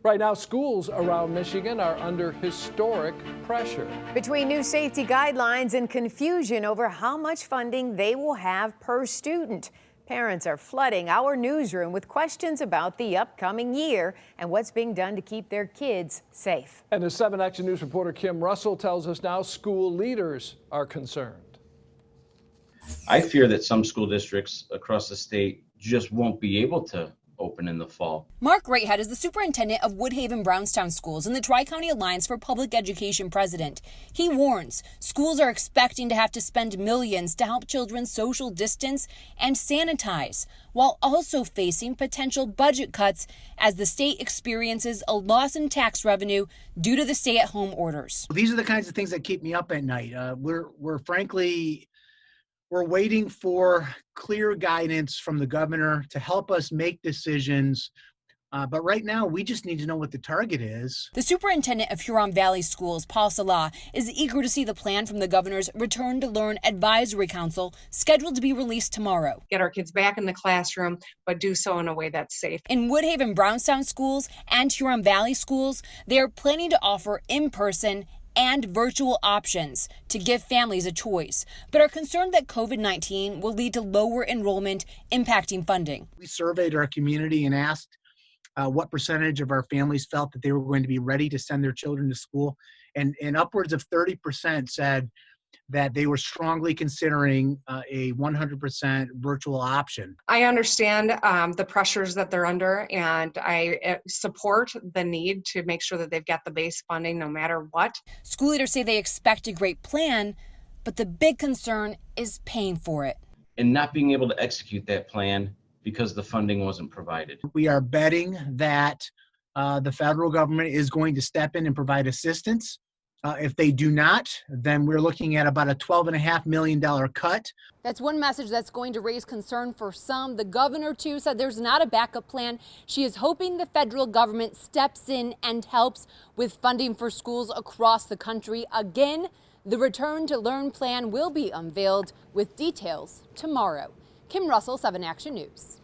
Right now, schools around Michigan are under historic pressure. Between new safety guidelines and confusion over how much funding they will have per student, parents are flooding our newsroom with questions about the upcoming year and what's being done to keep their kids safe. And as 7 Action News reporter Kim Russell tells us now, school leaders are concerned. I fear that some school districts across the state just won't be able to open in the fall. Mark GREATHEAD is the superintendent of Woodhaven-Brownstown schools and the Tri-County Alliance for Public Education president. He warns schools are expecting to have to spend millions to help children social distance and sanitize, while also facing potential budget cuts as the state experiences a loss in tax revenue due to the stay-at-home orders. These are the kinds of things that keep me up at night. We're waiting for clear guidance from the governor to help us make decisions. But right now, we just need to know what the target is. The superintendent of Huron Valley Schools, Paul Salah, is eager to see the plan from the governor's Return to Learn Advisory Council, scheduled to be released tomorrow. Get our kids back in the classroom, but do so in a way that's safe. In Woodhaven-Brownstown schools and Huron Valley schools, they are planning to offer in-person and virtual options to give families a choice, but are concerned that COVID-19 will lead to lower enrollment, impacting funding. We surveyed our community and asked what percentage of our families felt that they were going to be ready to send their children to school, and upwards of 30% said that they were strongly considering a 100% virtual option. I understand the pressures that they're under, and I support the need to make sure that they've got the base funding no matter what. School leaders say they expect a great plan, but the big concern is paying for it. And not being able to execute that plan because the funding wasn't provided. We are betting that the federal government is going to step in and provide assistance. If they do not, then we're looking at about a $12.5 million cut. That's one message that's going to raise concern for some. The governor, too, said there's not a backup plan. She is hoping the federal government steps in and helps with funding for schools across the country. Again, the Return to Learn plan will be unveiled with details tomorrow. Kim Russell, 7 Action News.